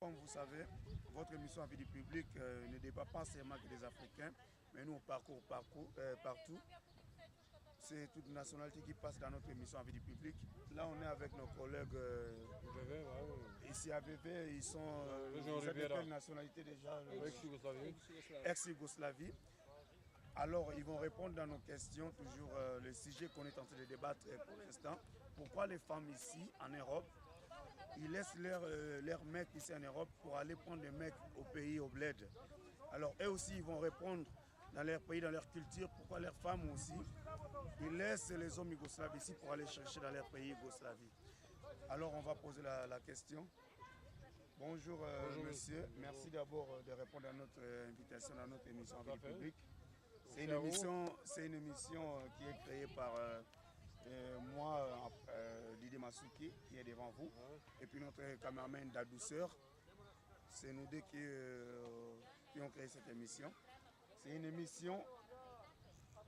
Comme vous savez, votre émission Avis du public ne débat pas seulement que des Africains, mais nous on parcourt partout. C'est toute nationalité qui passe dans notre émission Avis du public. Là, on est avec nos collègues ici à VV. Ils sont de quelle nationalité déjà? Ex-Yougoslavie. Alors, ils vont répondre dans nos questions, toujours le sujet qu'on est en train de débattre pour l'instant. Pourquoi les femmes ici, en Europe, ils laissent leurs mecs ici en Europe pour aller prendre des mecs au pays, au bled? Alors, eux aussi, ils vont répondre dans leur pays, dans leur culture, pourquoi leurs femmes aussi, ils laissent les hommes yougoslaves ici pour aller chercher dans leur pays Yougoslavie. Alors, on va poser la question. Bonjour, monsieur. Merci d'abord de répondre à notre invitation dans notre émission Avis du public. C'est une émission qui est créée par moi, Didier Masuki, qui est devant vous, et puis notre caméraman Dadouceur. C'est nous deux qui ont créé cette émission. C'est une émission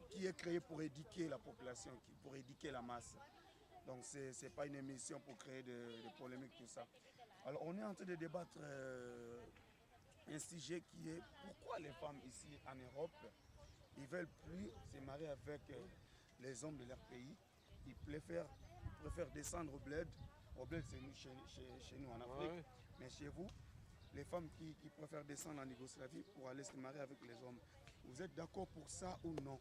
qui est créée pour éduquer la population, pour éduquer la masse. Donc ce n'est pas une émission pour créer des polémiques, tout ça. Alors on est en train de débattre un sujet qui est pourquoi les femmes ici en Europe, ils ne veulent plus se marier avec les hommes de leur pays. Ils préfèrent descendre au bled. Au bled, c'est chez nous en Afrique. Mais chez vous, les femmes qui préfèrent descendre en Yougoslavie pour aller se marier avec les hommes. Vous êtes d'accord pour ça ou non?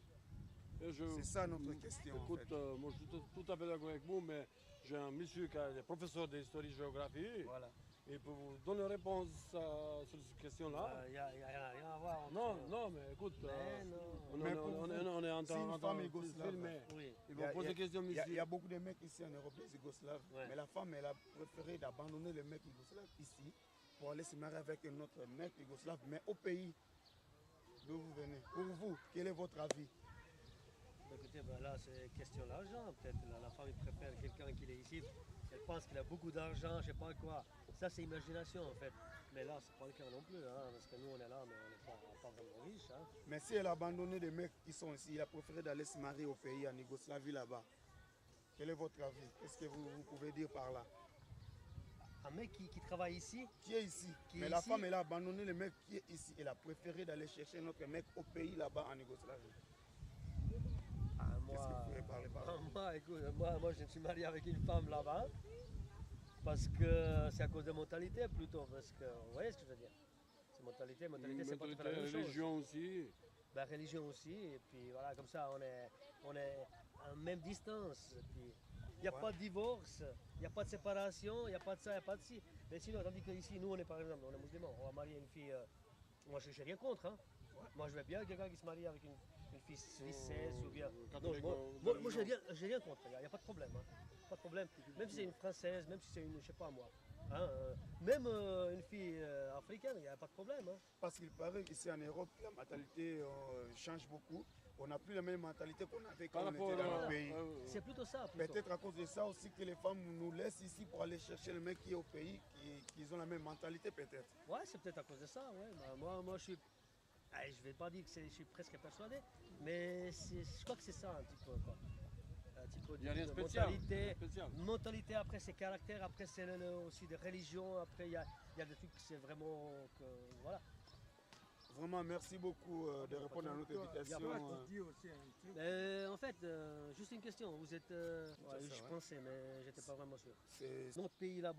C'est ça notre question. Écoute, moi je suis tout à fait d'accord avec vous, mais j'ai un monsieur qui est professeur d'histoire-géographie. Voilà. Et pour vous donner une réponse sur cette question-là. Il n'y a rien à voir. Non, mais écoute, on est en train de filmer. Oui. Ils vont poser des questions, monsieur. Il y a beaucoup de mecs ici en Europe, des Yougoslaves. Ouais. Mais la femme, elle a préféré d'abandonner le mec yougoslave ici pour aller se marier avec un autre mec yougoslave, mais au pays d'où vous venez. Pour vous, quel est votre avis? Écoutez, là, c'est question d'argent. Peut-être la femme préfère quelqu'un qui est ici. Elle pense qu'il a beaucoup d'argent, je ne sais pas quoi. Ça, c'est imagination, en fait. Mais là, ce n'est pas le cas non plus. Hein, parce que nous, on est là, mais on n'est pas vraiment riches. Hein. Mais si elle a abandonné des mecs qui sont ici, il a préféré d'aller se marier au pays, en Yougoslavie, là-bas. Quel est votre avis? Qu'est-ce que vous pouvez dire par là? Un mec qui travaille ici? Qui est ici. Mais la femme, elle a abandonné le mec qui est ici. Elle a préféré d'aller chercher notre mec au pays, là-bas, en Yougoslavie. Qu'est-ce que vous pouvez parler par là? Moi, je me suis marié avec une femme là-bas. Parce que c'est à cause de mentalité plutôt. Parce que, vous voyez ce que je veux dire? C'est mentalité, c'est pas tout à fait la même chose. Religion aussi. Religion aussi. Et puis voilà, comme ça, on est à même distance. Il n'y a pas de divorce, il n'y a pas de séparation, il n'y a pas de ça, il n'y a pas de ci. Mais sinon, tandis qu'ici, nous, on est par exemple, on est musulmans, on va marier une fille. Moi, je n'ai rien contre. Hein. Moi, je veux bien quelqu'un qui se marie avec une fille suisse ou bien. Moi, je n'ai rien contre, il n'y a pas de problème. Hein. Pas de problème. Même si c'est une française, même si c'est une, je sais pas moi. Hein, même une fille africaine, il n'y a pas de problème. Hein. Parce qu'il paraît qu'ici en Europe, la mentalité change beaucoup. On n'a plus la même mentalité qu'on avait quand on était dans le pays. C'est plutôt ça. Peut-être à cause de ça aussi que les femmes nous laissent ici pour aller chercher le mec qui est au pays, qu'ils ont la même mentalité peut-être. Ouais, c'est peut-être à cause de ça. Ouais. Moi, je suis... je ne vais pas dire que je suis presque persuadé, mais je crois que c'est ça un petit peu. Quoi. Un petit peu il n'y a rien de spécial. Mentalité, après c'est caractère, après c'est aussi des religions, après il y a des trucs que c'est vraiment... voilà. Vraiment, merci beaucoup de répondre à notre invitation. En fait, juste une question. Vous êtes... je pensais, mais je n'étais pas vraiment sûr. Notre pays là-bas.